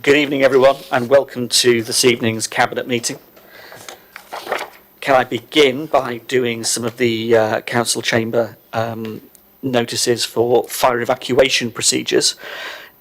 Good evening, everyone, and welcome to this evening's Cabinet meeting. Can I begin by doing some of the Council Chamber notices for fire evacuation procedures?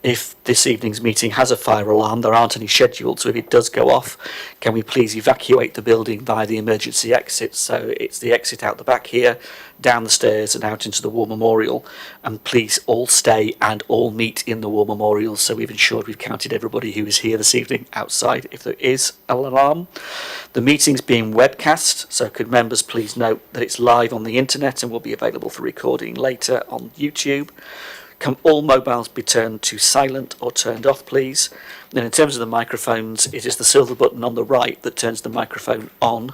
If this evening's meeting has a fire alarm, there aren't any scheduled, so if it does go off, can we please evacuate the building via the emergency exit? So it's the exit out the back here, down the stairs and out into the War Memorial, and please all stay and all meet in the War Memorial, so we've ensured we've counted everybody who is here this evening outside if there is an alarm. The meeting's being webcast, so could members please note that it's live on the internet and will be available for recording later on YouTube. Can all mobiles be turned to silent or turned off, please? And in terms of the microphones, it is the silver button on the right that turns the microphone on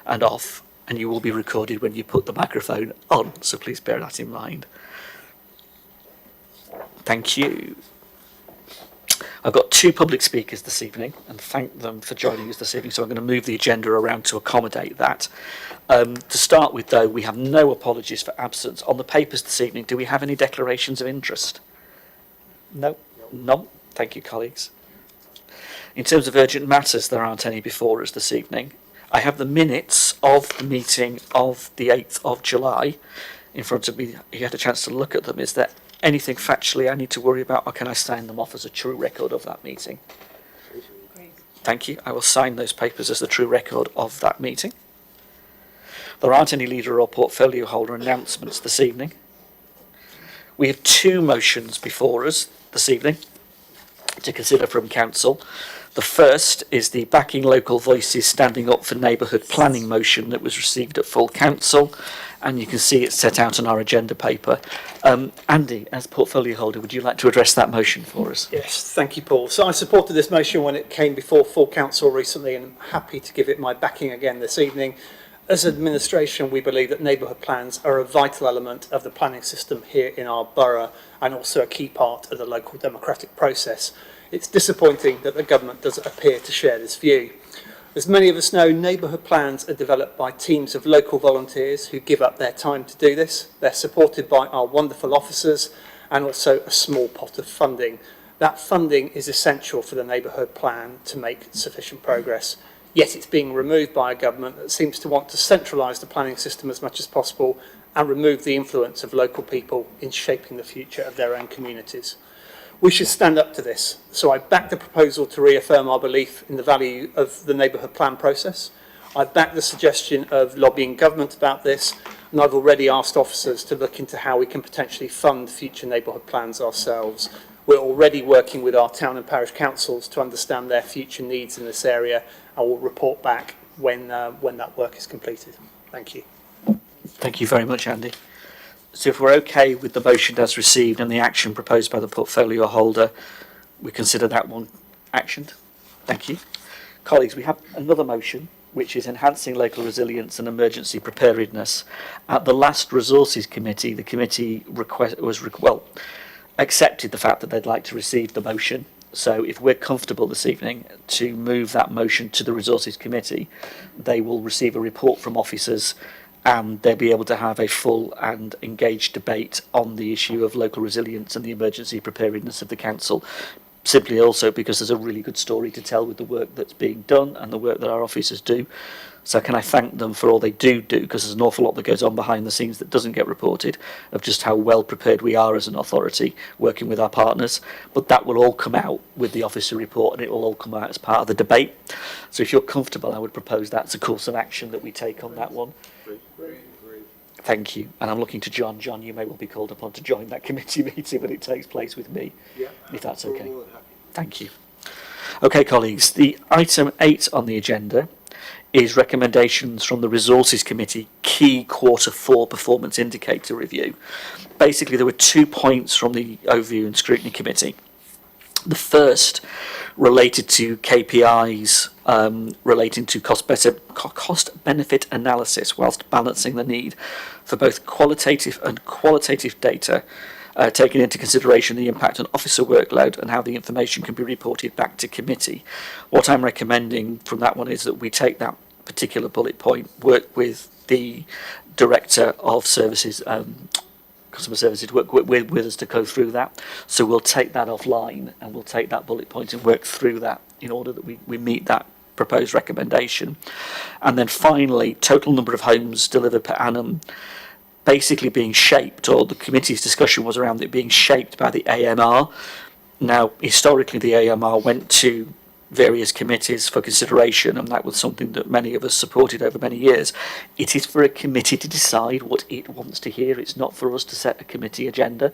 and off, and you will be recorded when you put the microphone on, so please bear that in mind. Thank you. I've got two public speakers this evening and thank them for joining us this evening, so I'm going to move the agenda around to accommodate that. To start with, though, we have no apologies for absence. On the papers this evening, do we have any declarations of interest? No? None? Thank you, colleagues. In terms of urgent matters, there aren't any before us this evening. I have the minutes of the meeting of the 8th of July in front of me. You had a chance to look at them. Is there anything factually I need to worry about, or can I sign them off as a true record of that meeting? Great. Thank you. I will sign those papers as the true record of that meeting. There aren't any leader or portfolio holder announcements this evening. We have two motions before us this evening to consider from Council. The first is the Backing Local Voices Standing Up for Neighbourhood Planning motion that was received at full Council, and you can see it's set out on our agenda paper. Andy, as portfolio holder, would you like to address that motion for us? Yes, thank you, Paul. So I supported this motion when it came before full Council recently, and I'm happy to give it my backing again this evening. As administration, we believe that neighbourhood plans are a vital element of the planning system here in our borough and also a key part of the local democratic process. It's disappointing that the government doesn't appear to share this view. As many of us know, neighbourhood plans are developed by teams of local volunteers who give up their time to do this. They're supported by our wonderful officers and also a small pot of funding. That funding is essential for the neighbourhood plan to make sufficient progress. Yet it's being removed by a government that seems to want to centralise the planning system as much as possible and remove the influence of local people in shaping the future of their own communities. We should stand up to this, so I back the proposal to reaffirm our belief in the value of the neighbourhood plan process. I back the suggestion of lobbying government about this, and I've already asked officers to look into how we can potentially fund future neighbourhood plans ourselves. We're already working with our town and parish councils to understand their future needs in this area, and we'll report back when that work is completed. Thank you. Thank you very much, Andy. So if we're okay with the motion as received and the action proposed by the portfolio holder, we consider that one actioned. Thank you. Colleagues, we have another motion, which is enhancing local resilience and emergency preparedness. At the last Resources Committee, the committee accepted the fact that they'd like to receive the motion. So if we're comfortable this evening to move that motion to the Resources Committee, they will receive a report from officers and they'll be able to have a full and engaged debate on the issue of local resilience and the emergency preparedness of the council, simply also because there's a really good story to tell with the work that's being done and the work that our officers do. So can I thank them for all they do, because there's an awful lot that goes on behind the scenes that doesn't get reported, of just how well prepared we are as an authority working with our partners. But that will all come out with the officer report and it will all come out as part of the debate. So if you're comfortable, I would propose that's a course of action that we take on that one. Thank you. And I'm looking to John. John, you may well be called upon to join that committee meeting when it takes place with me, if that's okay. Thank you. Okay, colleagues, the item 8 on the agenda is recommendations from the Resources Committee key Q4 performance indicator review. Basically, there were 2 points from the Overview and Scrutiny Committee. The first related to KPIs relating to cost-benefit analysis whilst balancing the need for both qualitative and qualitative data, taking into consideration the impact on officer workload and how the information can be reported back to committee. What I'm recommending from that one is that we take that particular bullet point, work with the Director of Services, customer services to work with us to go through that. So we'll take that offline and we'll take that bullet point and work through that in order that we meet that proposed recommendation. And then finally, total number of homes delivered per annum basically being shaped, or the committee's discussion was around it being shaped by the AMR. Now, historically, the AMR went to various committees for consideration, and that was something that many of us supported over many years. It is for a committee to decide what it wants to hear. It's not for us to set a committee agenda.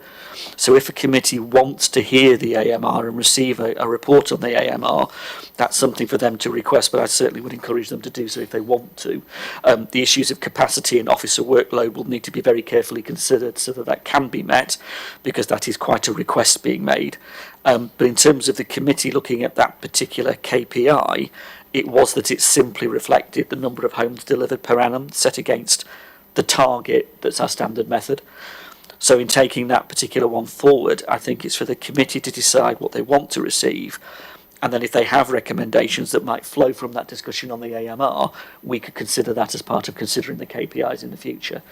So if a committee wants to hear the AMR and receive a report on the AMR, that's something for them to request, but I certainly would encourage them to do so if they want to. The issues of capacity and officer workload will need to be very carefully considered so that can be met, because that is quite a request being made. But in terms of the committee looking at that particular KPI, it was that it simply reflected the number of homes delivered per annum set against the target that's our standard method. So in taking that particular one forward, I think it's for the committee to decide what they want to receive. And then if they have recommendations that might flow from that discussion on the AMR, we could consider that as part of considering the KPIs in the future.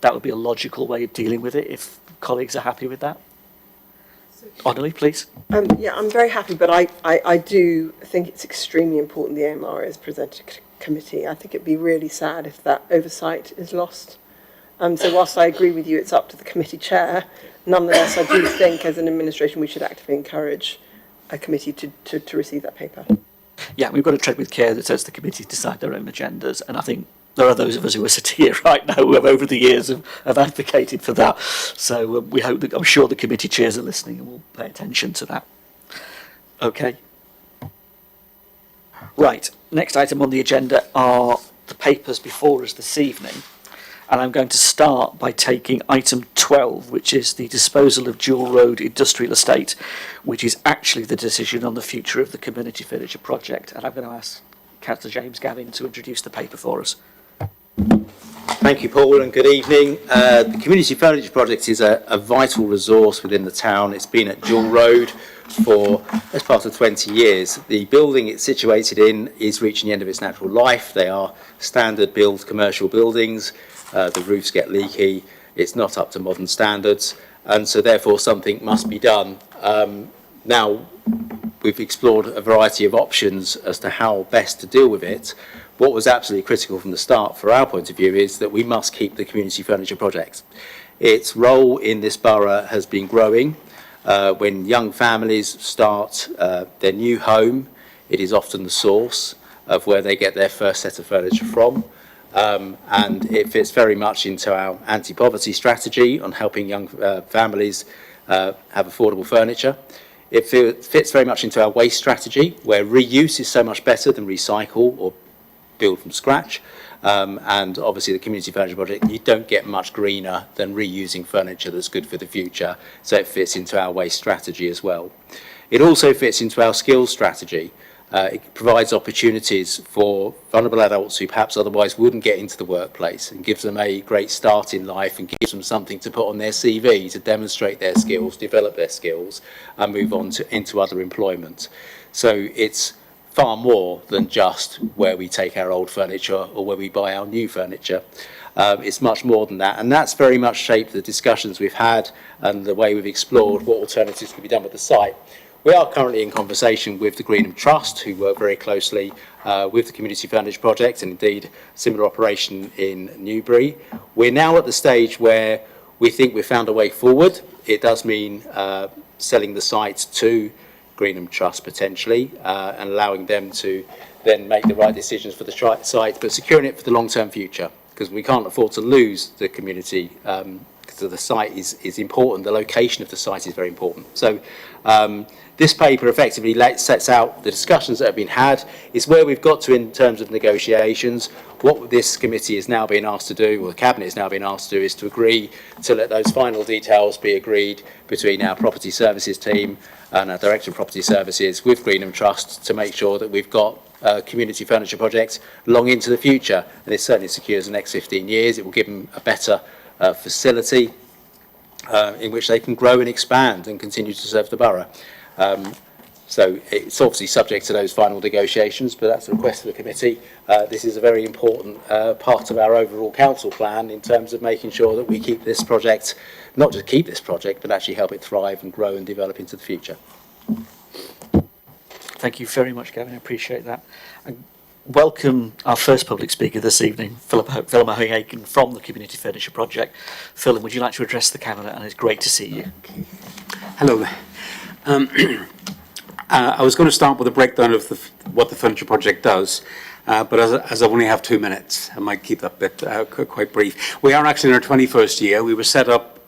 That would be a logical way of dealing with it if colleagues are happy with that. Audley, please. Yeah, I'm very happy, but I do think it's extremely important the AMR is presented to committee. I think it'd be really sad if that oversight is lost. So whilst I agree with you, it's up to the committee chair, nonetheless, I do think as an administration we should actively encourage a committee to receive that paper. Yeah, we've got to tread with care that says the committees decide their own agendas, and I think there are those of us who are sitting here right now who have over the years have advocated for that. So we hope that, I'm sure the committee chairs are listening and will pay attention to that. Okay. Right, next item on the agenda are the papers before us this evening. And I'm going to start by taking item 12, which is the disposal of Dual Road Industrial Estate, which is actually the decision on the future of the community furniture project. And I'm going to ask Councillor James Gavin to introduce the paper for us. Thank you, Paul, and good evening. The Community Furniture Project is a vital resource within the town. It's been at Dual Road for as part of 20 years. The building it's situated in is reaching the end of its natural life. They are standard build commercial buildings. The roofs get leaky. It's not up to modern standards, and so therefore something must be done. Now, we've explored a variety of options as to how best to deal with it. What was absolutely critical from the start, for our point of view, is that we must keep the community furniture project. Its role in this borough has been growing. When young families start their new home, it is often the source of where they get their first set of furniture from. And it fits very much into our anti-poverty strategy on helping young families have affordable furniture. It fits very much into our waste strategy, where reuse is so much better than recycle or build from scratch. And obviously the community furniture project, you don't get much greener than reusing furniture that's good for the future. So it fits into our waste strategy as well. It also fits into our skills strategy. It provides opportunities for vulnerable adults who perhaps otherwise wouldn't get into the workplace, and gives them a great start in life and gives them something to put on their CV to demonstrate their skills, develop their skills, and move on into other employment. So it's far more than just where we take our old furniture or where we buy our new furniture. It's much more than that, and that's very much shaped the discussions we've had and the way we've explored what alternatives can be done with the site. We are currently in conversation with the Greenham Trust, who work very closely with the Community Furniture Project, and indeed a similar operation in Newbury. We're now at the stage where we think we've found a way forward. It does mean selling the site to Greenham Trust potentially, and allowing them to then make the right decisions for the site, but securing it for the long-term future, because we can't afford to lose the community. So the site is important, the location of the site is very important. So this paper effectively sets out the discussions that have been had. It's where we've got to in terms of negotiations. What this committee is now being asked to do, or the Cabinet is now being asked to do, is to agree to let those final details be agreed between our Property Services team and our Director of Property Services with Greenham Trust to make sure that we've got a community furniture project long into the future. And it certainly secures the next 15 years. It will give them a better facility in which they can grow and expand and continue to serve the borough. So it's obviously subject to those final negotiations, but that's a request of the committee. This is a very important part of our overall council plan in terms of making sure that we keep this project, not just keep this project, but actually help it thrive and grow and develop into the future. Thank you very much, Gavin. I appreciate that. And welcome our first public speaker this evening, Philip O'Hagan from the Community Furniture Project. Philip, would you like to address the Cabinet? And it's great to see you. Hello there. I was going to start with a breakdown of what the Furniture Project does, but as I only have 2 minutes, I might keep that bit quite brief. We are actually in our 21st year. We were set up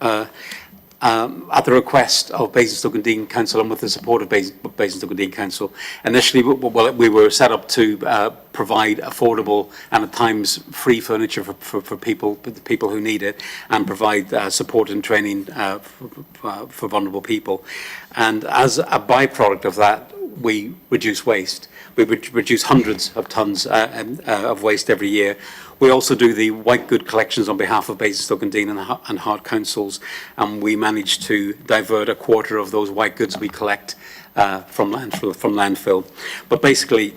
at the request of Basingstoke and Dean Council and with the support of Basingstoke and Dean Council. Initially, we were set up to provide affordable and at times free furniture for people who need it, and provide support and training for vulnerable people. And as a byproduct of that, we reduce waste. We reduce hundreds of tonnes of waste every year. We also do the white good collections on behalf of Basingstoke and Dean and Hart councils, and we manage to divert a quarter of those white goods we collect from landfill. But basically,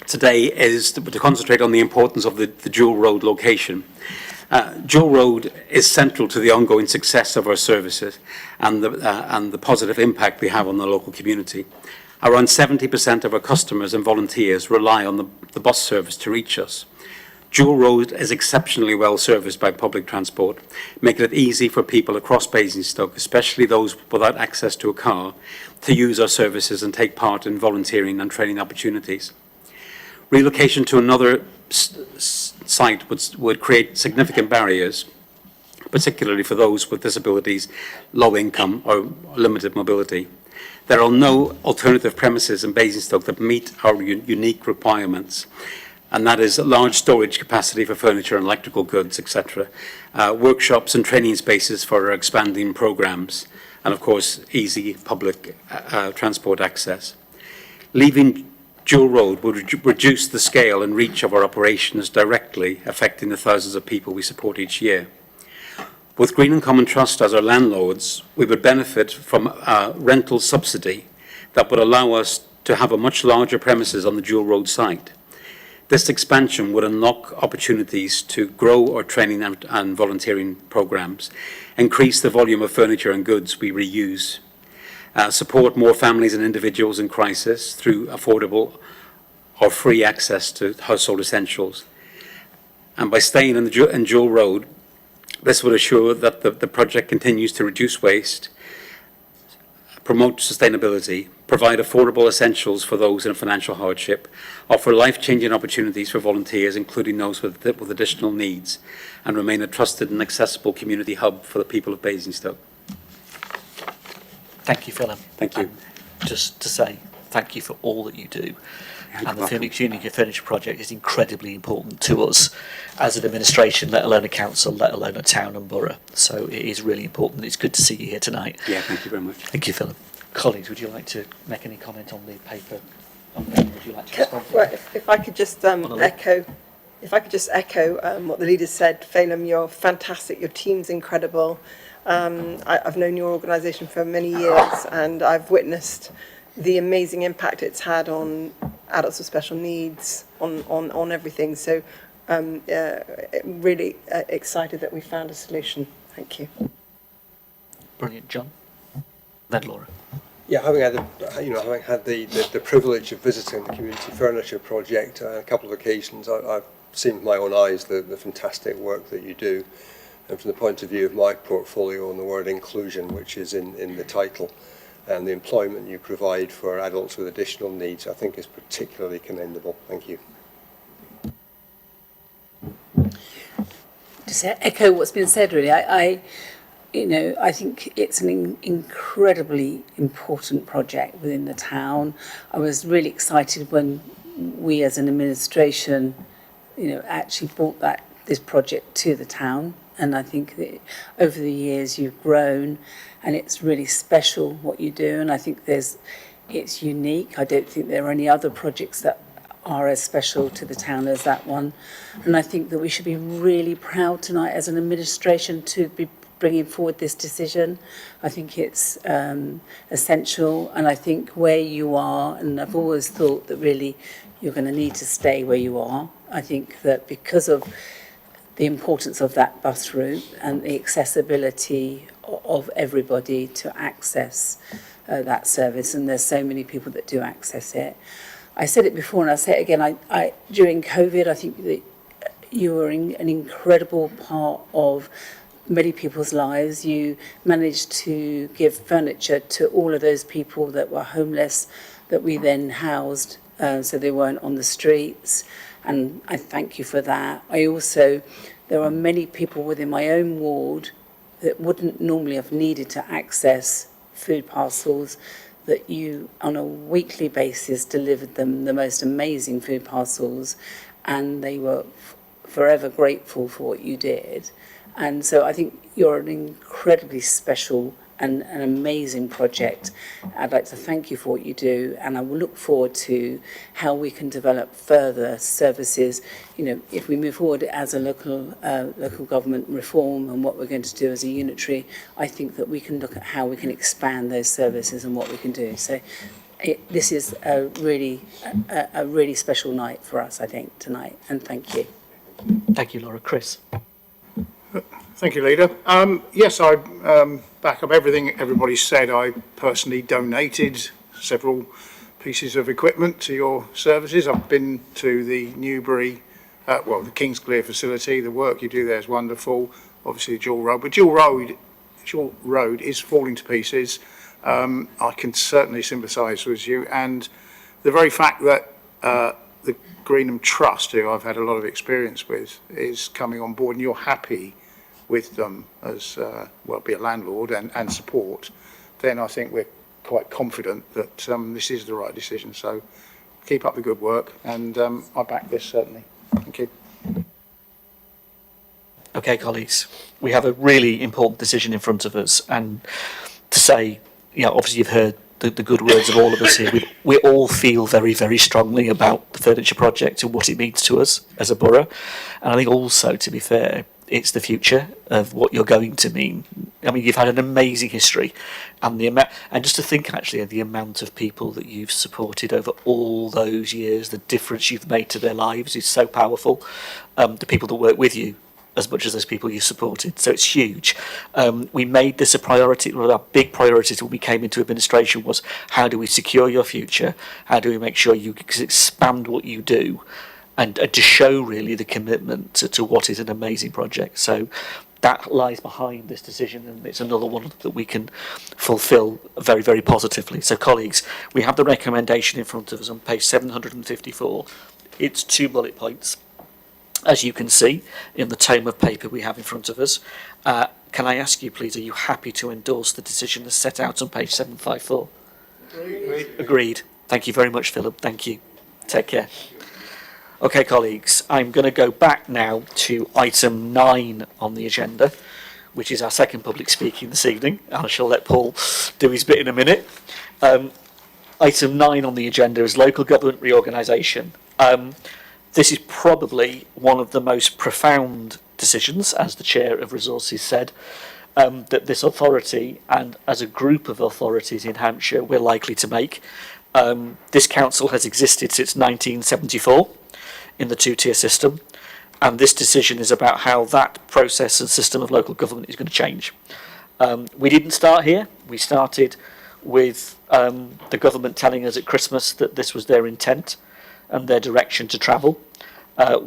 today is to concentrate on the importance of the dual road location. Dual road is central to the ongoing success of our services and the positive impact we have on the local community. Around 70% of our customers and volunteers rely on the bus service to reach us. Dual road is exceptionally well serviced by public transport, making it easy for people across Basingstoke, especially those without access to a car, to use our services and take part in volunteering and training opportunities. Relocation to another site would create significant barriers, particularly for those with disabilities, low income or limited mobility. There are no alternative premises in Basingstoke that meet our unique requirements, and that is large storage capacity for furniture and electrical goods, etc., workshops and training spaces for our expanding programmes, and of course easy public transport access. Leaving dual road would reduce the scale and reach of our operations, directly affecting the thousands of people we support each year. With Green and Common Trust as our landlords, we would benefit from a rental subsidy that would allow us to have a much larger premises on the dual road site. This expansion would unlock opportunities to grow our training and volunteering programmes, increase the volume of furniture and goods we reuse, support more families and individuals in crisis through affordable or free access to household essentials. And by staying in dual road, this would assure that the project continues to reduce waste, promote sustainability, provide affordable essentials for those in financial hardship, offer life-changing opportunities for volunteers, including those with additional needs, and remain a trusted and accessible community hub for the people of Basingstoke. Thank you, Philip. Thank you. And just to say thank you for all that you do. You're And the welcome. Community Furniture Project is incredibly important to us as an administration, let alone a council, let alone a town and borough. So it is really important. It's good to see you here tonight. Yeah, thank you very much. Thank you, Philip. Colleagues, would you like to make any comment on the paper? Would you like to respond? Well, if I could just echo what the leaders said. Phelim, you're fantastic. Your team's incredible. I've known your organisation for many years, and I've witnessed the amazing impact it's had on adults with special needs, on everything. So really excited that we found a solution. Thank you. Brilliant. John? Then Laura. Yeah, having had the privilege of visiting the Community Furniture Project on a couple of occasions, I've seen with my own eyes the fantastic work that you do. And from the point of view of my portfolio and the word inclusion, which is in the title, and the employment you provide for adults with additional needs, I think is particularly commendable. Thank you. Just echo what's been said, really. I think it's an incredibly important project within the town. I was really excited when we, as an administration, actually brought this project to the town. And I think that over the years you've grown, and it's really special what you do. And I think it's unique. I don't think there are any other projects that are as special to the town as that one. And I think that we should be really proud tonight as an administration to be bringing forward this decision. I think it's essential, and I think where you are, and I've always thought that really you're going to need to stay where you are. I think that because of the importance of that bus route and the accessibility of everybody to access that service, and there's so many people that do access it. I said it before and I'll say it again, I during COVID, I think that you were an incredible part of many people's lives. You managed to give furniture to all of those people that were homeless, that we then housed, so they weren't on the streets, and I thank you for that. There are many people within my own ward that wouldn't normally have needed to access food parcels, that you on a weekly basis delivered them the most amazing food parcels, and they were forever grateful for what you did. And so I think you're an incredibly special and an amazing project. I'd like to thank you for what you do, and I will look forward to how we can develop further services. You know, if we move forward as a local government reform and what we're going to do as a unitary, I think that we can look at how we can expand those services and what we can do. So this is a really special night for us, I think, tonight, and thank you. Thank you, Laura. Chris. Thank you, Leader. Yes, I back up everything everybody said. I personally donated several pieces of equipment to your services. I've been to the Newbury, the Kingsclear facility. The work you do there is wonderful. Obviously, Dual Road, but Dual Road is falling to pieces. I can certainly sympathise with you, and the very fact that the Greenham Trust, who I've had a lot of experience with, is coming on board, and you're happy with them as be a landlord and support, then I think we're quite confident that this is the right decision. So keep up the good work, and I back this certainly. Thank you. Okay, colleagues, we have a really important decision in front of us, and to say, obviously you've heard the good words of all of us here. We all feel very, very strongly about the furniture project and what it means to us as a borough. And I think also, to be fair, it's the future of what you're going to mean. I mean, you've had an amazing history, and just to think actually of the amount of people that you've supported over all those years, the difference you've made to their lives is so powerful. The people that work with you, as much as those people you supported, so it's huge. We made this a priority. One of our big priorities when we came into administration was, how do we secure your future? How do we make sure you can expand what you do? And to show really the commitment to what is an amazing project. So that lies behind this decision, and it's another one that we can fulfil very, very positively. So colleagues, we have the recommendation in front of us on page 754. It's 2 bullet points, as you can see in the tome of paper we have in front of us. Can I ask you, please, are you happy to endorse the decision as set out on page 754? Agreed. Thank you very much, Philip. Thank you. Take care. Okay, colleagues, I'm going to go back now to item 9 on the agenda, which is our second public speaking this evening, and I shall let Paul do his bit in a minute. Item 9 on the agenda is local government reorganisation. This is probably one of the most profound decisions, as the Chair of Resources said, that this authority and as a group of authorities in Hampshire we're likely to make. This council has existed since 1974 in the 2-tier system, and this decision is about how that process and system of local government is going to change. We didn't start here. We started with the government telling us at Christmas that this was their intent and their direction to travel.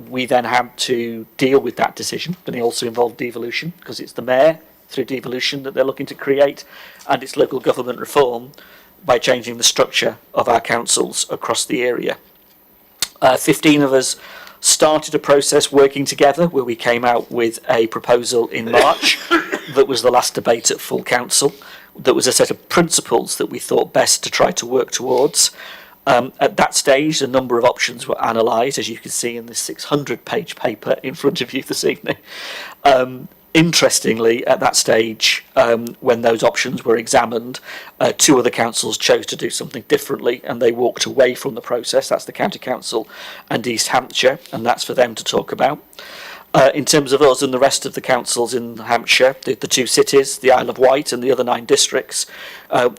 We then had to deal with that decision, and it also involved devolution, because it's the mayor through devolution that they're looking to create, and it's local government reform by changing the structure of our councils across the area. 15 of us started a process working together where we came out with a proposal in March that was the last debate at full council. That was a set of principles that we thought best to try to work towards. At that stage, a number of options were analysed, as you can see in this 600-page paper in front of you this evening. Interestingly, at that stage, when those options were examined, 2 other councils chose to do something differently, and they walked away from the process. That's the County Council and East Hampshire, and that's for them to talk about. In terms of us and the rest of the councils in Hampshire, the two cities, the Isle of Wight and the other 9 districts,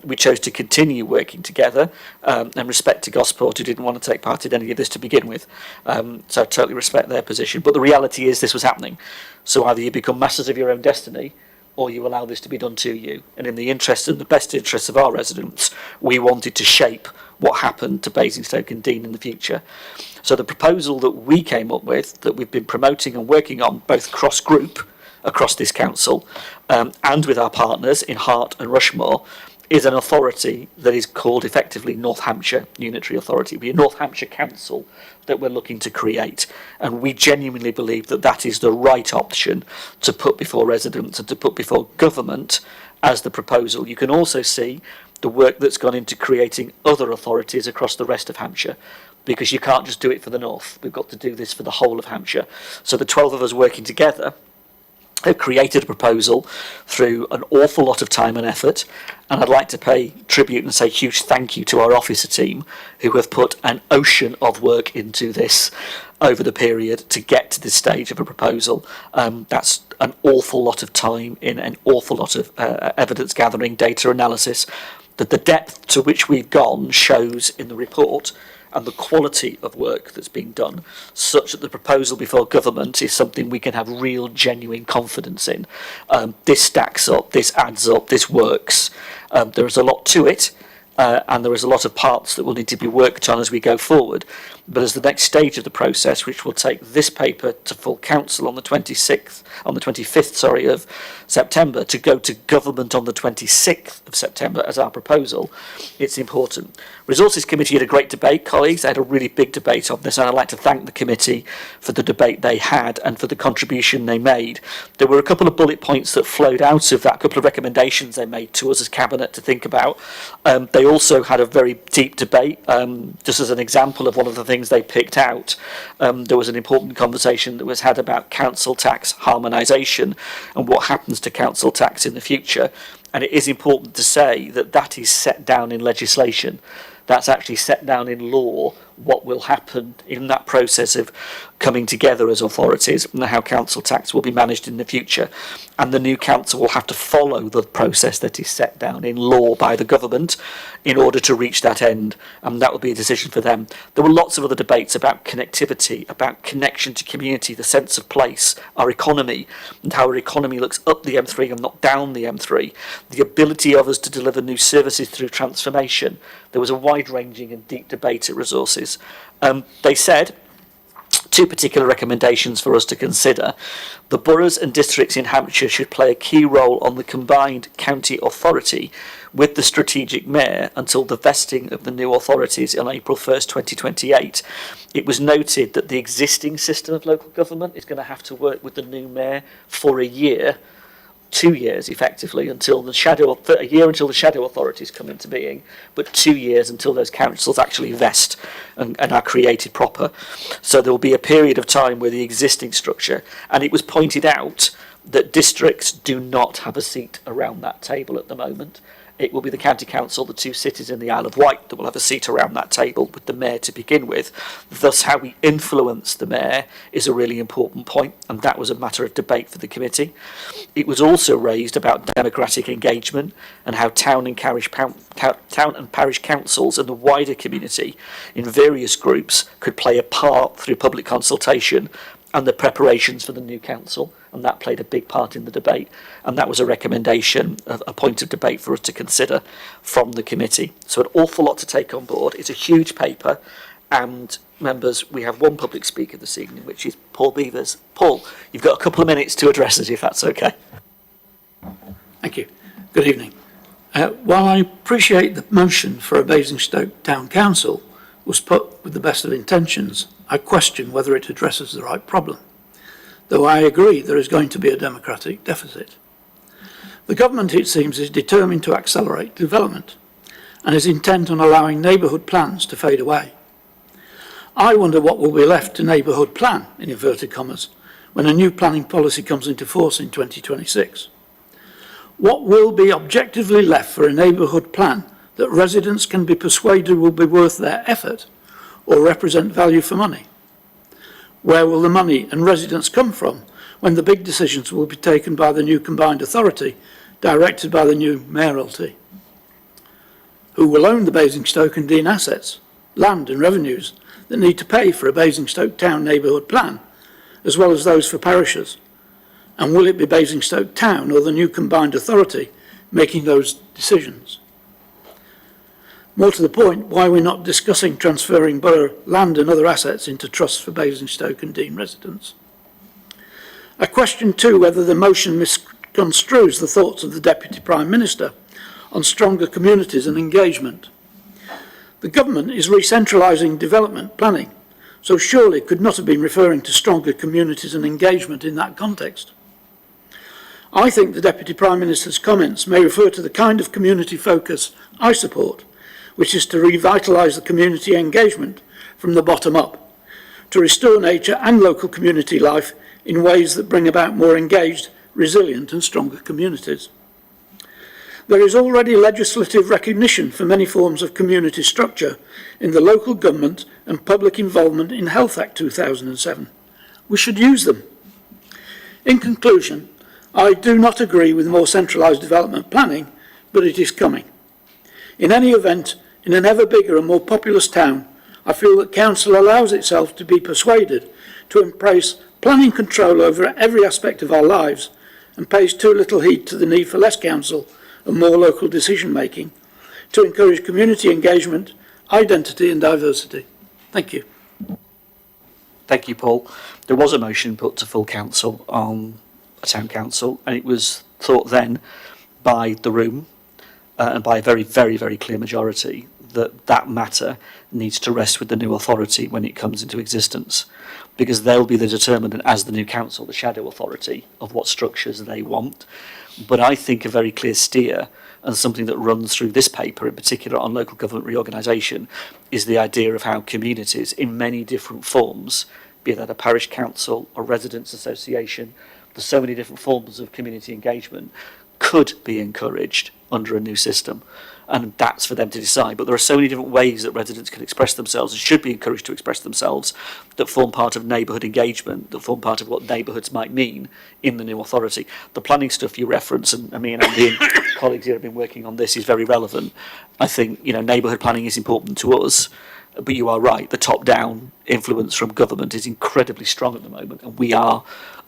we chose to continue working together, and respect to Gosport, who didn't want to take part in any of this to begin with. So I totally respect their position. But the reality is this was happening. So either you become masters of your own destiny, or you allow this to be done to you. And in the interest and the best interests of our residents, we wanted to shape what happened to Basingstoke and Dean in the future. So the proposal that we came up with, that we've been promoting and working on both cross-group across this council and with our partners in Hart and Rushmore, is an authority that is called effectively North Hampshire Unitary Authority. We're a North Hampshire Council that we're looking to create, and we genuinely believe that that is the right option to put before residents and to put before government as the proposal. You can also see the work that's gone into creating other authorities across the rest of Hampshire, because you can't just do it for the north. We've got to do this for the whole of Hampshire. So the 12 of us working together have created a proposal through an awful lot of time and effort, and I'd like to pay tribute and say huge thank you to our officer team who have put an ocean of work into this over the period to get to this stage of a proposal. That's an awful lot of time in an awful lot of evidence gathering, data analysis, that the depth to which we've gone shows in the report, and the quality of work that's being done, such that the proposal before government is something we can have real, genuine confidence in. This stacks up, this adds up, this works. There is a lot to it, and there is a lot of parts that will need to be worked on as we go forward. But as the next stage of the process, which will take this paper to full council on the 25th of September, to go to government on the 26th of September as our proposal, it's important. Resources Committee had a great debate, colleagues. They had a really big debate on this, and I'd like to thank the committee for the debate they had and for the contribution they made. There were a couple of bullet points that flowed out of that, a couple of recommendations they made to us as Cabinet to think about. They also had a very deep debate. Just as an example of one of the things they picked out, there was an important conversation that was had about council tax harmonisation and what happens to council tax in the future. And it is important to say that that is set down in legislation. That's actually set down in law, what will happen in that process of coming together as authorities and how council tax will be managed in the future. And the new council will have to follow the process that is set down in law by the government in order to reach that end. And that will be a decision for them. There were lots of other debates about connectivity, about connection to community, the sense of place, our economy, and how our economy looks up the M3 and not down the M3, the ability of us to deliver new services through transformation. There was a wide-ranging and deep debate at Resources. They said 2 particular recommendations for us to consider. The boroughs and districts in Hampshire should play a key role on the combined county authority with the strategic mayor until the vesting of the new authorities on April 1st, 2028. It was noted that the existing system of local government is going to have to work with the new mayor for a year, 2 years effectively, until a year until the shadow authorities come into being, but 2 years until those councils actually vest and are created proper. So there will be a period of time where the existing structure, and it was pointed out that districts do not have a seat around that table at the moment. It will be the county council, the 2 cities in the Isle of Wight, that will have a seat around that table with the mayor to begin with. Thus, how we influence the mayor is a really important point, and that was a matter of debate for the committee. It was also raised about democratic engagement and how town and parish councils and the wider community in various groups could play a part through public consultation and the preparations for the new council, and that played a big part in the debate, and that was a recommendation, a point of debate for us to consider from the committee. So an awful lot to take on board. It's a huge paper, and members, we have one public speaker this evening, which is Paul Beavers. Paul, you've got a couple of minutes to address us, if that's okay. Thank you. Good evening. While I appreciate the motion for a Basingstoke Town Council was put with the best of intentions, I question whether it addresses the right problem, though I agree there is going to be a democratic deficit. The government, it seems, is determined to accelerate development and is intent on allowing neighbourhood plans to fade away. I wonder what will be left to neighbourhood plan, in inverted commas, when a new planning policy comes into force in 2026. What will be objectively left for a neighbourhood plan that residents can be persuaded will be worth their effort or represent value for money? Where will the money and residents come from when the big decisions will be taken by the new combined authority, directed by the new mayoralty? Who will own the Basingstoke and Dean assets, land and revenues that need to pay for a Basingstoke Town neighbourhood plan, as well as those for parishes? And will it be Basingstoke Town or the new combined authority making those decisions? More to the point, why we're not discussing transferring borough land and other assets into trusts for Basingstoke and Dean residents. I question too whether the motion misconstrues the thoughts of the Deputy Prime Minister on stronger communities and engagement. The government is re-centralising development planning, so surely it could not have been referring to stronger communities and engagement in that context. I think the Deputy Prime Minister's comments may refer to the kind of community focus I support, which is to revitalise the community engagement from the bottom up, to restore nature and local community life in ways that bring about more engaged, resilient and stronger communities. There is already legislative recognition for many forms of community structure in the Local Government and Public Involvement in Health Act 2007. We should use them. In conclusion, I do not agree with more centralised development planning, but it is coming. In any event, in an ever bigger and more populous town, I feel that Council allows itself to be persuaded to embrace planning control over every aspect of our lives and pays too little heed to the need for less council and more local decision making to encourage community engagement, identity and diversity. Thank you. Thank you, Paul. There was a motion put to full council on a town council, and it was thought then by the room and by a very, very, very clear majority that that matter needs to rest with the new authority when it comes into existence, because they'll be the determinant as the new council, the shadow authority, of what structures they want. But I think a very clear steer, and something that runs through this paper in particular on local government reorganisation, is the idea of how communities in many different forms, be that a parish council or residents association, there's so many different forms of community engagement, could be encouraged under a new system, and that's for them to decide. But there are so many different ways that residents can express themselves and should be encouraged to express themselves that form part of neighbourhood engagement, that form part of what neighbourhoods might mean in the new authority. The planning stuff you reference, and me and Andy and colleagues here have been working on this, is very relevant. I think, you know, neighbourhood planning is important to us, but you are right, the top-down influence from government is incredibly strong at the moment, and we are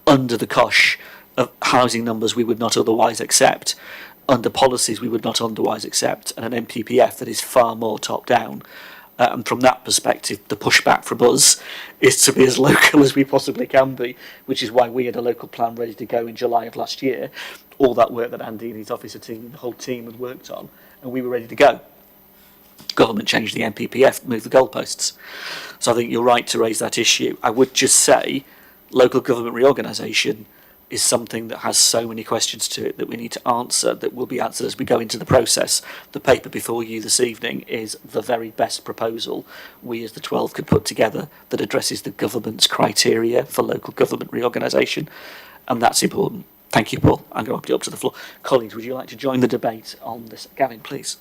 under the cosh of housing numbers we would not otherwise accept, under policies we would not otherwise accept, and an MPPF that is far more top-down. And from that perspective, the pushback from us is to be as local as we possibly can be, which is why we had a local plan ready to go in July of last year. All that work that Andy and his officer team and the whole team had worked on, and we were ready to go. Government changed the MPPF, moved the goalposts. So I think you're right to raise that issue. I would just say local government reorganisation is something that has so many questions to it that we need to answer, that will be answered as we go into the process. The paper before you this evening is the very best proposal we as the 12 could put together that addresses the government's criteria for local government reorganisation, and that's important. Thank you, Paul. I'm going to open it up to the floor. Colleagues, would you like to join the debate on this? Gavin, please.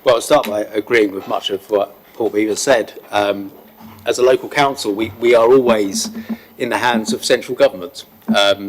Well, I'll start by agreeing with much of what Paul Beaver said. As a local council, we are always in the hands of central government.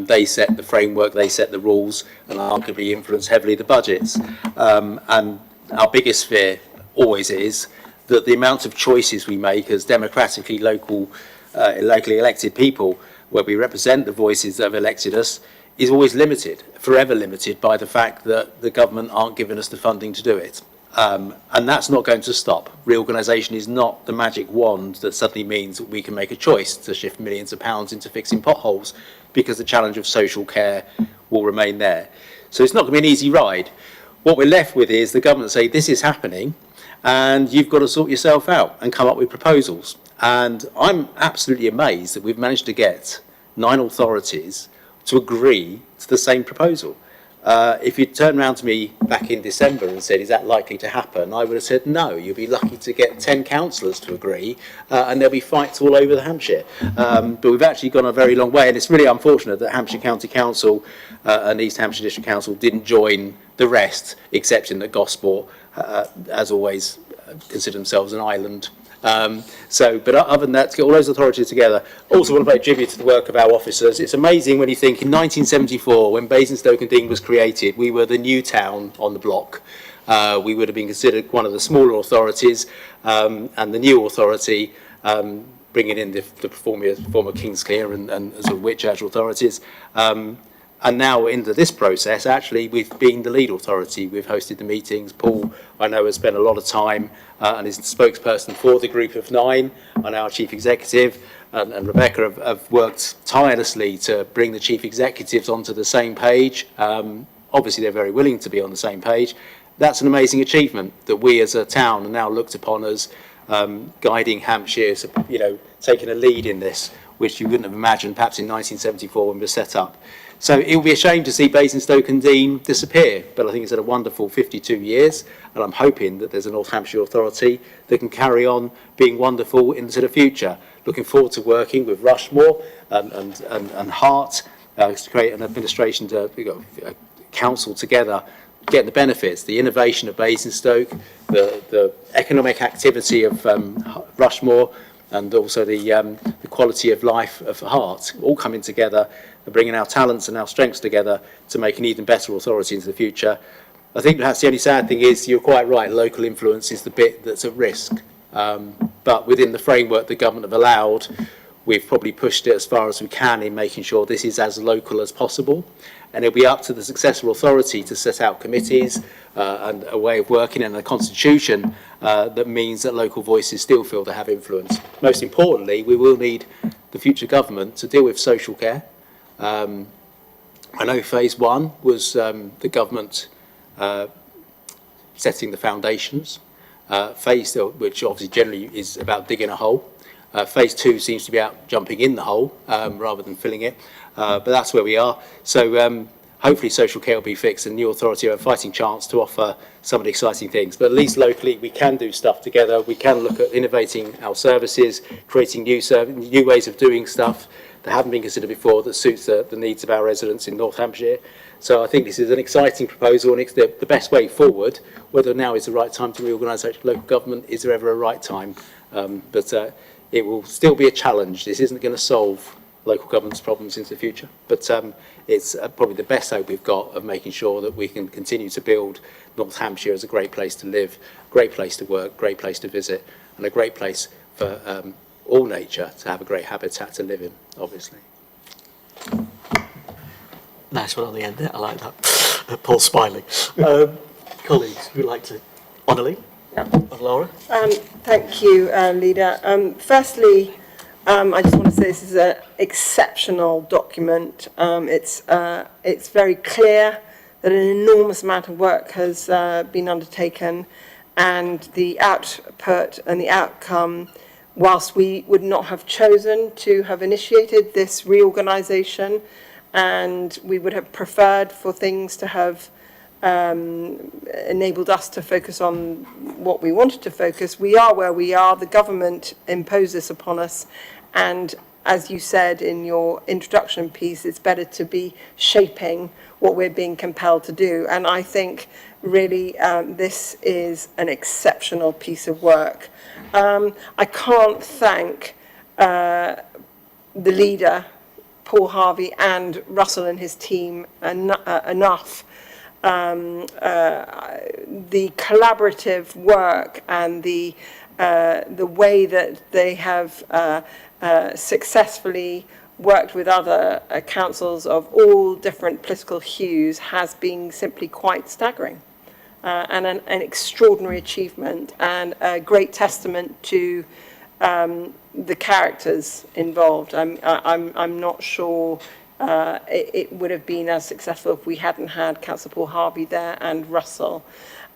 They set the framework, they set the rules, and arguably influence heavily the budgets. And our biggest fear always is that the amount of choices we make as democratically locally elected people, where we represent the voices that have elected us, is always limited, forever limited by the fact that the government aren't giving us the funding to do it. And that's not going to stop. Reorganisation is not the magic wand that suddenly means that we can make a choice to shift millions of pounds into fixing potholes, because the challenge of social care will remain there. So it's not going to be an easy ride. What we're left with is the government say this is happening and you've got to sort yourself out and come up with proposals. And I'm absolutely amazed that we've managed to get 9 authorities to agree to the same proposal. If you'd turned around to me back in December and said, is that likely to happen? I would have said, no, you'll be lucky to get 10 councillors to agree, and there'll be fights all over the Hampshire. But we've actually gone a very long way, and it's really unfortunate that Hampshire County Council and East Hampshire District Council didn't join the rest, except in that Gosport, as always, consider themselves an island But other than that, to get all those authorities together, also want to pay tribute to the work of our officers. It's amazing when you think in 1974, when Basingstoke-on-Deane was created, we were the new town on the block. We would have been considered one of the smaller authorities, and the new authority, bringing in the former Kingsclear and sort of Whitchurch authorities. And now into this process, actually, we've been the lead authority. We've hosted the meetings. Paul, I know, has spent a lot of time and is the spokesperson for the group of 9, and our chief executive and Rebecca have worked tirelessly to bring the chief executives onto the same page. Obviously, they're very willing to be on the same page. That's an amazing achievement that we as a town are now looked upon as guiding Hampshire, you know, taking a lead in this, which you wouldn't have imagined perhaps in 1974 when we were set up. So it will be a shame to see Basingstoke-on-Deane disappear, but I think it's had a wonderful 52 years, and I'm hoping that there's a North Hampshire authority that can carry on being wonderful into the future. Looking forward to working with Rushmore and Hart to create an administration, to a council together, get the benefits, the innovation of Basingstoke, the economic activity of Rushmore, and also the quality of life of Hart, all coming together and bringing our talents and our strengths together to make an even better authority into the future. I think perhaps the only sad thing is, you're quite right, local influence is the bit that's at risk. But within the framework the government have allowed, we've probably pushed it as far as we can in making sure this is as local as possible. And it'll be up to the successful authority to set out committees and a way of working and a constitution that means that local voices still feel they have influence. Most importantly, we will need the future government to deal with social care. I know phase 1 was the government setting the foundations. Phase 2, which obviously generally is about digging a hole. Phase 2 seems to be out jumping in the hole rather than filling it. But that's where we are. So hopefully social care will be fixed and the new authority have a fighting chance to offer some of the exciting things. But at least locally we can do stuff together. We can look at innovating our services, creating new ways of doing stuff that haven't been considered before, that suits the needs of our residents in North Hampshire. So I think this is an exciting proposal, and it's the best way forward. Whether now is the right time to reorganise local government, is there ever a right time? But it will still be a challenge. This isn't going to solve local government's problems into the future, but it's probably the best hope we've got of making sure that we can continue to build North Hampshire as a great place to live, great place to work, great place to visit, and a great place for all nature to have a great habitat to live in, obviously. Nice one on the end there, I like that. Paul's smiling. Colleagues, who'd like to? Anneli? Yeah. And Laura? Thank you, Leader. Firstly, I just want to say this is an exceptional document. It's very clear that an enormous amount of work has been undertaken, and the output and the outcome, whilst we would not have chosen to have initiated this reorganisation, and we would have preferred for things to have enabled us to focus on what we wanted to focus. We are where we are. The government imposed this upon us, and as you said in your introduction piece, it's better to be shaping what we're being compelled to do. And I think really this is an exceptional piece of work. I can't thank the leader, Paul Harvey, and Russell and his team enough. The collaborative work and the way that they have successfully worked with other councils of all different political hues has been simply quite staggering, and an extraordinary achievement, and a great testament to the characters involved. I'm not sure it would have been as successful if we hadn't had Councillor Paul Harvey there and Russell.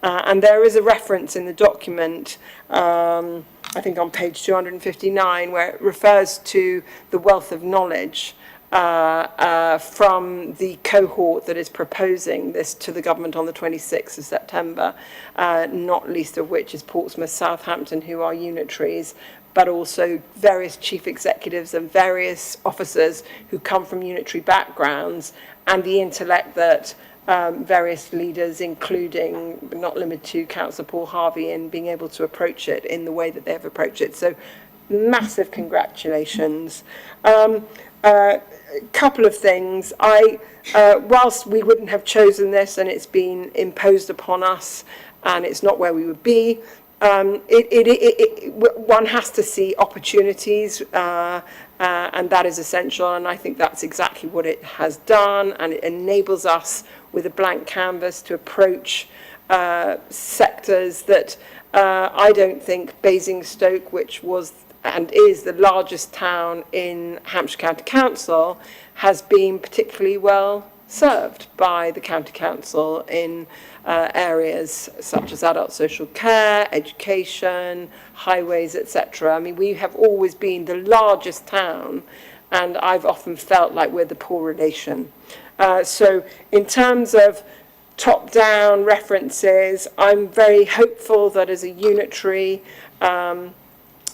And there is a reference in the document, I think on page 259, where it refers to the wealth of knowledge from the cohort that is proposing this to the government on the 26th of September, not least of which is Portsmouth, Southampton, who are unitaries, but also various chief executives and various officers who come from unitary backgrounds, and the intellect that various leaders, including but not limited to Councillor Paul Harvey, in being able to approach it in the way that they have approached it. So massive congratulations. Couple of things. Whilst we wouldn't have chosen this and it's been imposed upon us and it's not where we would be, one has to see opportunities, and that is essential, and I think that's exactly what it has done, and it enables us with a blank canvas to approach sectors that I don't think Basingstoke, which was and is the largest town in Hampshire County Council, has been particularly well served by the County Council in areas such as adult social care, education, highways, etc. I mean, we have always been the largest town, and I've often felt like we're the poor relation. So in terms of top-down references, I'm very hopeful that as a unitary,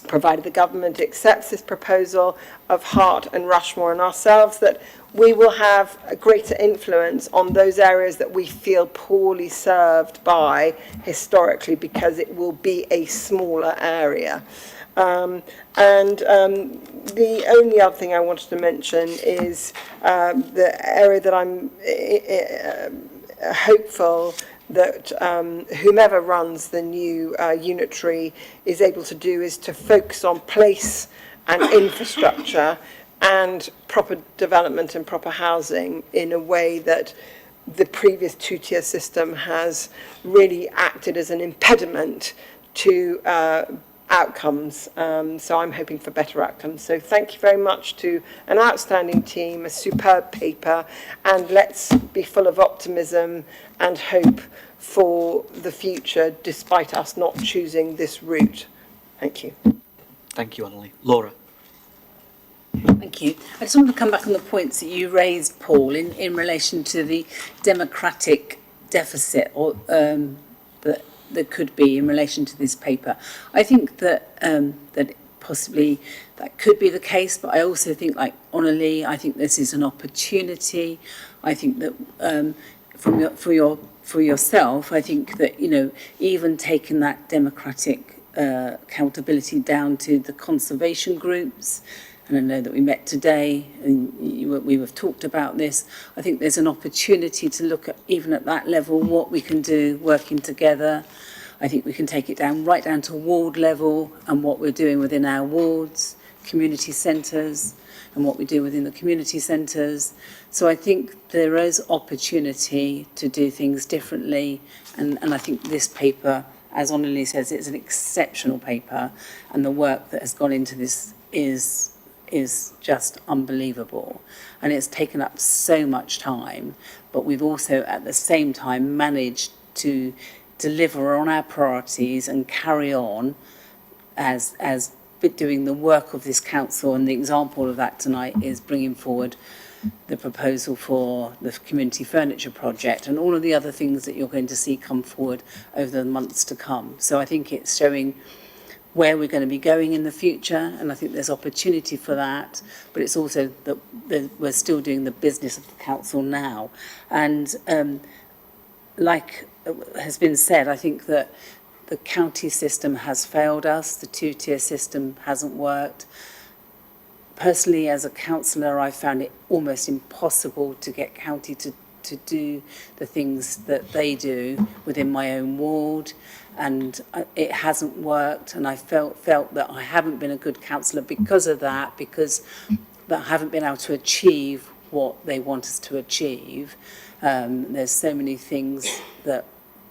provided the government accepts this proposal of Hart and Rushmore and ourselves, that we will have a greater influence on those areas that we feel poorly served by historically, because it will be a smaller area. The only other thing I wanted to mention is the area that I'm hopeful that whomever runs the new unitary is able to do is to focus on place and infrastructure and proper development and proper housing in a way that the previous two-tier system has really acted as an impediment to outcomes. So I'm hoping for better outcomes. So thank you very much to an outstanding team, a superb paper, and let's be full of optimism and hope for the future, despite us not choosing this route. Thank you. Thank you, Anneli. Laura. Thank you. I just want to come back on the points that you raised, Paul, in relation to the democratic deficit or that there could be in relation to this paper. I think that that possibly that could be the case, but I also think, like Anneli, I think this is an opportunity. I think that for yourself, I think that, you know, even taking that democratic accountability down to the conservation groups, and I know that we met today and we have talked about this, I think there's an opportunity to look at, even at that level, what we can do working together. I think we can take it down right down to ward level and what we're doing within our wards, community centres, and what we do within the community centres. So I think there is opportunity to do things differently, and I think this paper, as Anneli says, it's an exceptional paper, and the work that has gone into this is just unbelievable, and it's taken up so much time, but we've also at the same time managed to deliver on our priorities and carry on as doing the work of this council. And the example of that tonight is bringing forward the proposal for the community furniture project and all of the other things that you're going to see come forward over the months to come. So I think it's showing where we're going to be going in the future, and I think there's opportunity for that, but it's also that we're still doing the business of the council now. And like has been said, I think that the county system has failed us, the two-tier system hasn't worked. Personally, as a councillor, I found it almost impossible to get county to do the things that they do within my own ward, and it hasn't worked, and I felt that I haven't been a good councillor because of that, because I haven't been able to achieve what they want us to achieve. There's so many things that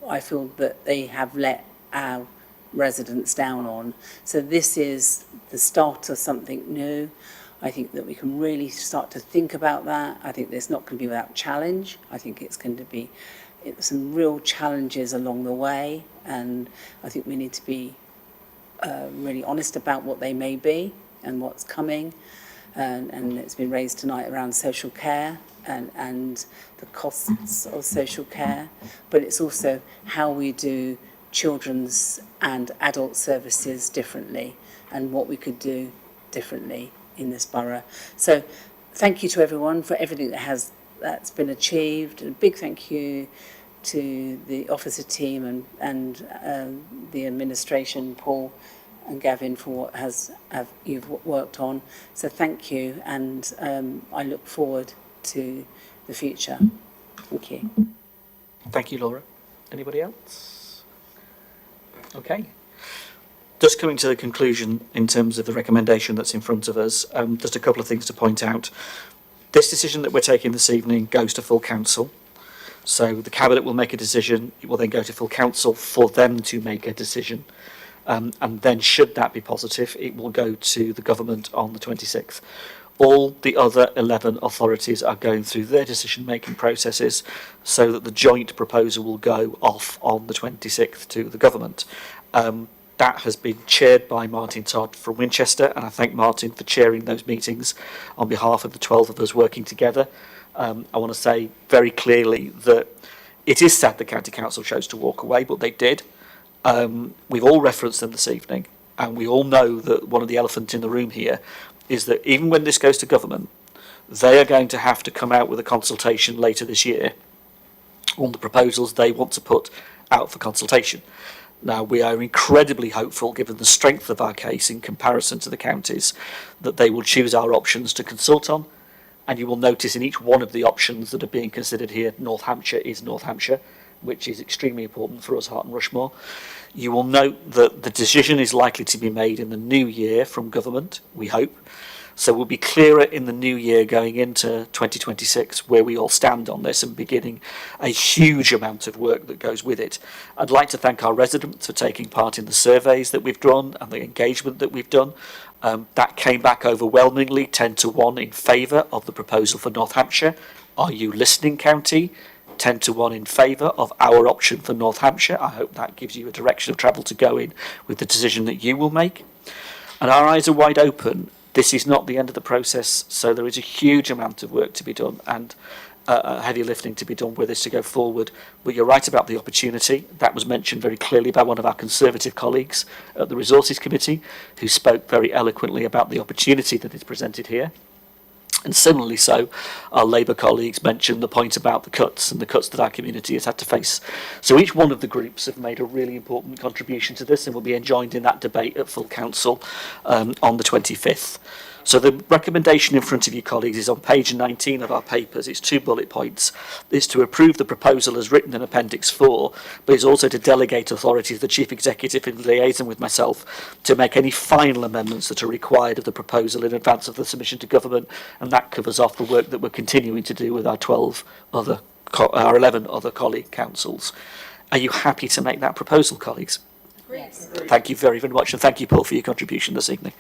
I feel that they have let our residents down on. So this is the start of something new. I think that we can really start to think about that. I think there's not going to be without challenge. I think it's going to be some real challenges along the way, and I think we need to be really honest about what they may be and what's coming. And it's been raised tonight around social care and the costs of social care, but it's also how we do children's and adult services differently and what we could do differently in this borough. So thank you to everyone for everything that has that's been achieved. And a big thank you to the officer team and the administration, Paul and Gavin, for what you've worked on. So thank you, and I look forward to the future. Thank you. Thank you, Laura. Anybody else? Okay. Just coming to the conclusion in terms of the recommendation that's in front of us, just a couple of things to point out. This decision that we're taking this evening goes to full council. So the Cabinet will make a decision, it will then go to full council for them to make a decision. And then should that be positive, it will go to the government on the 26th. All the other 11 authorities are going through their decision-making processes so that the joint proposal will go off on the 26th to the government. That has been chaired by Martin Todd from Winchester, and I thank Martin for chairing those meetings on behalf of the 12 of us working together. I want to say very clearly that it is sad the County Council chose to walk away, but they did. We've all referenced them this evening, and we all know that one of the elephants in the room here is that even when this goes to government, they are going to have to come out with a consultation later this year on the proposals they want to put out for consultation. Now, we are incredibly hopeful, given the strength of our case in comparison to the counties, that they will choose our options to consult on. And you will notice in each one of the options that are being considered here, North Hampshire is North Hampshire, which is extremely important for us, Hart and Rushmore. You will note that the decision is likely to be made in the new year from government, we hope. So we'll be clearer in the new year going into 2026 where we all stand on this and beginning a huge amount of work that goes with it. I'd like to thank our residents for taking part in the surveys that we've done and the engagement that we've done. That came back overwhelmingly 10-1 in favour of the proposal for North Hampshire. Are you listening, County? 10-1 in favour of our option for North Hampshire. I hope that gives you a direction of travel to go in with the decision that you will make. And our eyes are wide open. This is not the end of the process, so there is a huge amount of work to be done and heavy lifting to be done with this to go forward. But you're right about the opportunity. That was mentioned very clearly by one of our Conservative colleagues at the Resources Committee, who spoke very eloquently about the opportunity that is presented here. And similarly so, our Labour colleagues mentioned the point about the cuts and the cuts that our community has had to face. So each one of the groups have made a really important contribution to this and will be enjoined in that debate at full council on the 25th. So the recommendation in front of you, colleagues, is on page 19 of our papers. It's 2 bullet points. It's to approve the proposal as written in Appendix 4, but it's also to delegate authority to the Chief Executive in liaison with myself to make any final amendments that are required of the proposal in advance of the submission to government, and that covers off the work that we're continuing to do with our 11 other colleague councils. Are you happy to make that proposal, colleagues? Yes. Thank you very, very much, and thank you, Paul, for your contribution this evening.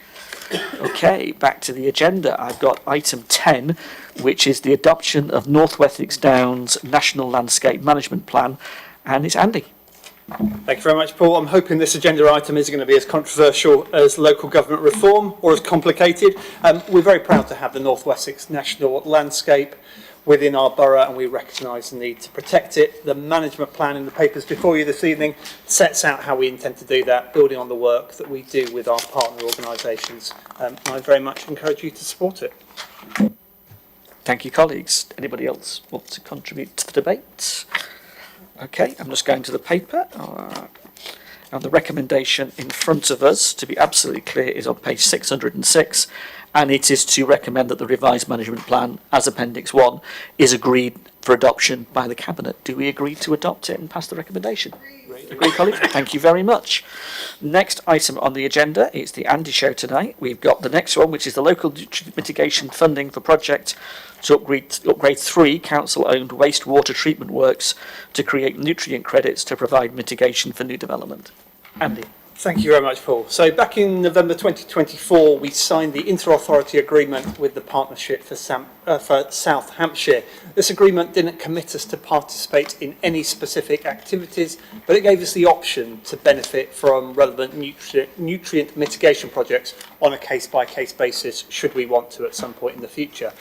Okay, back to the agenda. I've got item 10, which is the adoption of North Wessex Downs National Landscape Management Plan, and it's Andy. Thank you very much, Paul. I'm hoping this agenda item isn't going to be as controversial as local government reform or as complicated. We're very proud to have the North Wessex National Landscape within our borough, and we recognise the need to protect it. The management plan in the papers before you this evening sets out how we intend to do that, building on the work that we do with our partner organisations. I very much encourage you to support it. Thank you, colleagues. Anybody else want to contribute to the debate? Okay, I'm just going to the paper. And the recommendation in front of us, to be absolutely clear, is on page 606, and it is to recommend that the revised management plan, as Appendix 1, is agreed for adoption by the Cabinet. Do we agree to adopt it and pass the recommendation? Agree, colleagues? Thank you very much. Next item on the agenda is the Andy Show tonight. We've got the next one, which is the local mitigation funding for project to upgrade 3 council-owned wastewater treatment works to create nutrient credits to provide mitigation for new development. Andy. Thank you very much, Paul. So back in November 2024, we signed the inter-authority agreement with the Partnership for South Hampshire. This agreement didn't commit us to participate in any specific activities, but it gave us the option to benefit from relevant nutrient mitigation projects on a case-by-case basis, should we want to at some point in the future.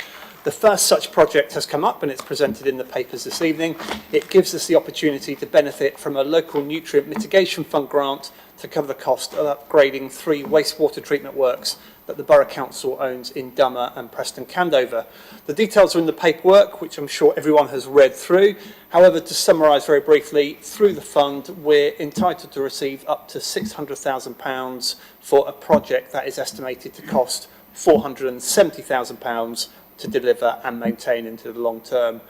The first such project has come up and it's presented in the papers this evening. It gives us the opportunity to benefit from a local nutrient mitigation fund grant to cover the cost of upgrading 3 wastewater treatment works that the Borough Council owns in Dummer and Preston Candover. The details are in the paperwork, which I'm sure everyone has read through. However, to summarise very briefly, through the fund, we're entitled to receive up to £600,000 for a project that is estimated to cost £470,000 to deliver and maintain into the long term.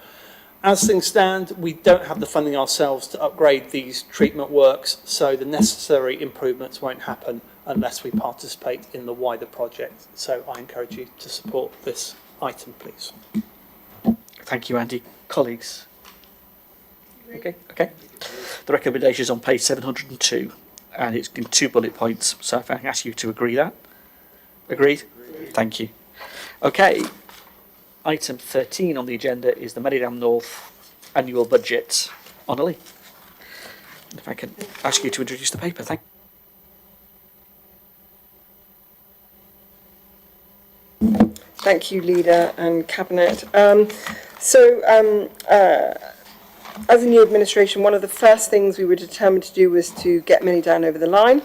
As things stand, we don't have the funding ourselves to upgrade these treatment works, so the necessary improvements won't happen unless we participate in the wider project. So I encourage you to support this item, please. Thank you, Andy. Colleagues? Okay. The recommendation is on page 702, and it's in 2 bullet points. So if I can ask you to agree that? Agreed? Thank you. Okay. Item 13 on the agenda is the Merrydown North annual budget. Anneli, if I can ask you to introduce the paper, thank you. Thank you, Leader and Cabinet. As a new administration, one of the first things we were determined to do was to get Merrydown over the line.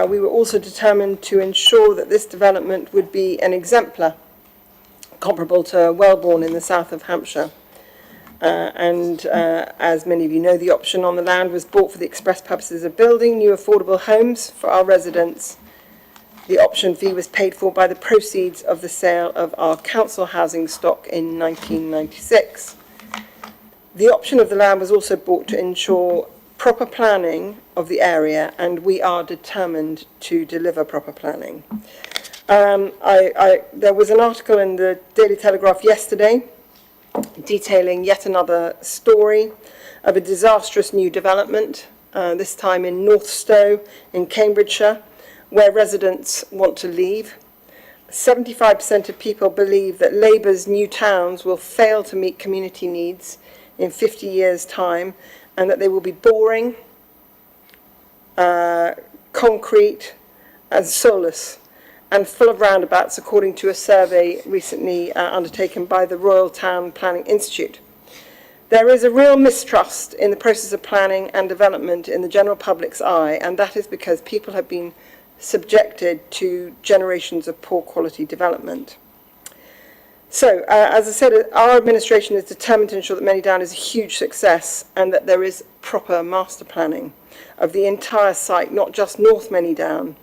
We were also determined to ensure that this development would be an exemplar, comparable to Wellbourne in the south of Hampshire. As many of you know, the option on the land was bought for the express purposes of building new affordable homes for our residents. The option fee was paid for by the proceeds of the sale of our council housing stock in 1996. The option of the land was also bought to ensure proper planning of the area, and we are determined to deliver proper planning. There was an article in the Daily Telegraph yesterday detailing yet another story of a disastrous new development, this time in North Stowe in Cambridgeshire, where residents want to leave. 75% of people believe that Labour's new towns will fail to meet community needs in 50 years' time, and that they will be boring, concrete, and soulless, and full of roundabouts, according to a survey recently undertaken by the Royal Town Planning Institute. There is a real mistrust in the process of planning and development in the general public's eye, and that is because people have been subjected to generations of poor quality development. So, as I said, our administration is determined to ensure that Merrydown is a huge success and that there is proper master planning of the entire site, not just North Merrydown,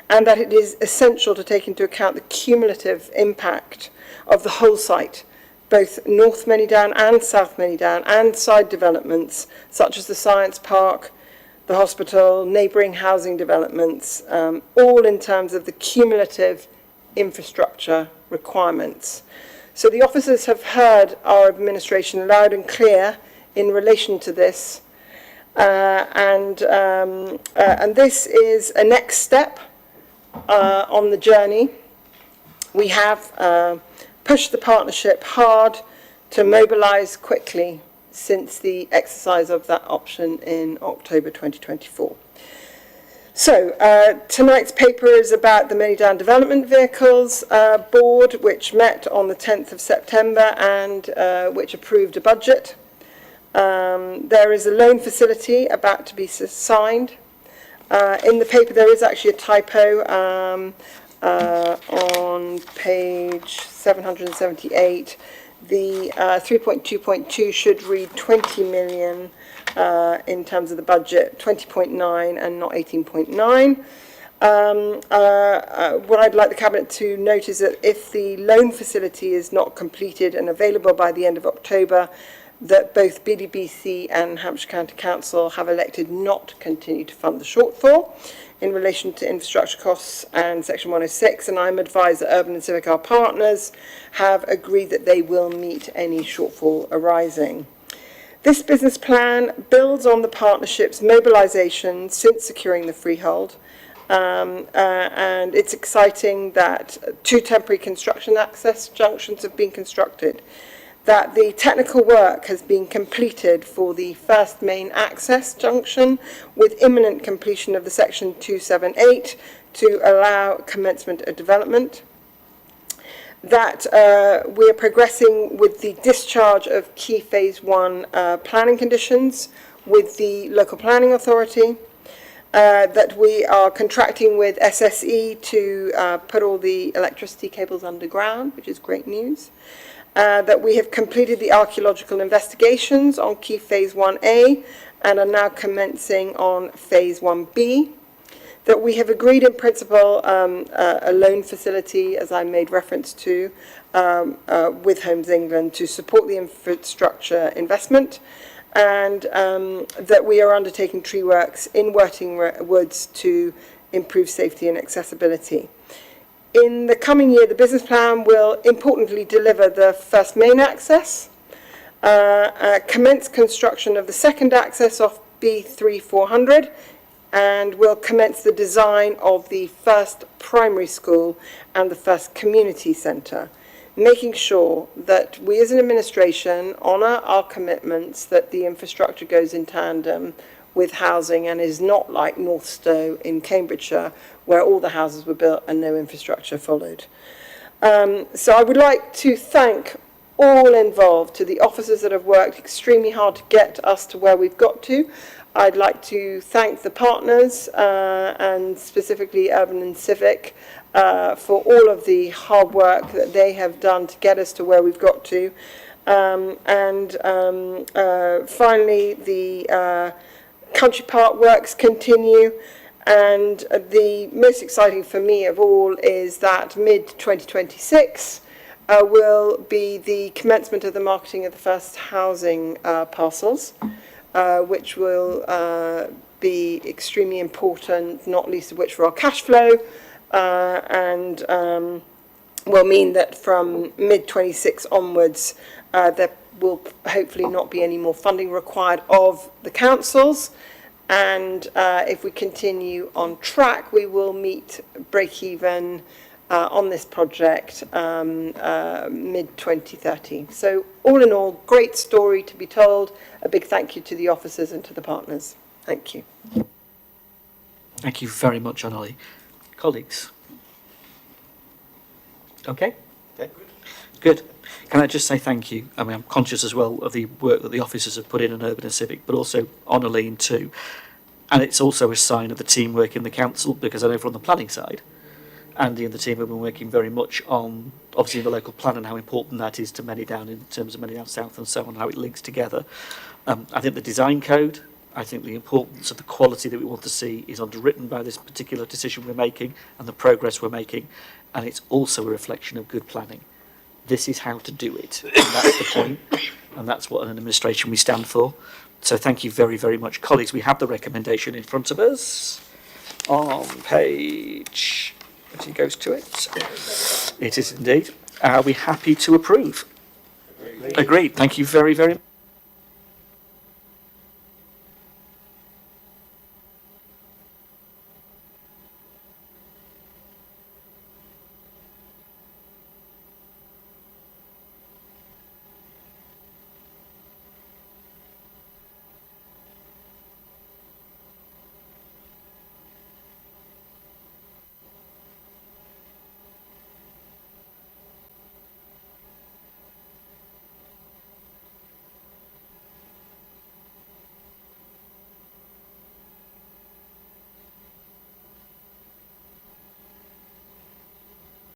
and that it is essential to take into account the cumulative impact of the whole site, both North Merrydown and South Merrydown, and side developments such as the Science Park, the hospital, neighbouring housing developments, all in terms of the cumulative infrastructure requirements. So the officers have heard our administration loud and clear in relation to this, and this is a next step on the journey. We have pushed the partnership hard to mobilise quickly since the exercise of that option in October 2024. So tonight's paper is about the Merrydown Development Vehicles Board, which met on the 10th of September and which approved a budget. There is a loan facility about to be signed. In the paper there is actually a typo on page 778. The 3.2.2 should read 20 million in terms of the budget, 20.9 and not 18.9. What I'd like the Cabinet to note is that if the loan facility is not completed and available by the end of October, that both BDBC and Hampshire County Council have elected not to continue to fund the shortfall in relation to infrastructure costs and Section 106, and I'm advised that Urban and Civic, our partners, have agreed that they will meet any shortfall arising. This business plan builds on the partnership's mobilisation since securing the freehold, and it's exciting that 2 temporary construction access junctions have been constructed, that the technical work has been completed for the first main access junction, with imminent completion of the section 278 to allow commencement of development, that we are progressing with the discharge of key phase 1 planning conditions with the local planning authority, that we are contracting with SSE to put all the electricity cables underground, which is great news. That we have completed the archaeological investigations on Key Phase 1A and are now commencing on Phase 1B. That we have agreed in principle a loan facility, as I made reference to, with Homes England to support the infrastructure investment, and that we are undertaking tree works in Worthing Woods to improve safety and accessibility. In the coming year, the business plan will importantly deliver the first main access, commence construction of the second access off B3400, and will commence the design of the first primary school and the first community centre, making sure that we as an administration honour our commitments, that the infrastructure goes in tandem with housing and is not like North Stowe in Cambridgeshire, where all the houses were built and no infrastructure followed. So I would like to thank all involved, to the officers that have worked extremely hard to get us to where we've got to. I'd like to thank the partners and specifically Urban and Civic for all of the hard work that they have done to get us to where we've got to. Finally, the Country Park works continue, and the most exciting for me of all is that mid-2026 will be the commencement of the marketing of the first housing parcels, which will be extremely important, not least of which for our cash flow, and will mean that from mid-26 onwards, there will hopefully not be any more funding required of the councils. And if we continue on track, we will meet break-even on this project mid-2030. So all in all, great story to be told. A big thank you to the officers and to the partners. Thank you. Thank you very much, Annali. Colleagues? Okay? Good. Can I just say thank you? I mean, I'm conscious as well of the work that the officers have put in Urban and Civic, but also Annalene too. And it's also a sign of the teamwork in the council, because I know from the planning side, Andy and the team have been working very much on, obviously, the local plan and how important that is to Many Down in terms of Many Down South and so on, how it links together. I think the design code, I think the importance of the quality that we want to see is underwritten by this particular decision we're making and the progress we're making. And it's also a reflection of good planning. This is how to do it. And that's the point. And that's what an administration we stand for. So thank you very, very much. Colleagues, we have the recommendation in front of us on page, as he goes to it. It is indeed. Are we happy to approve? Agreed. Thank you very, very much.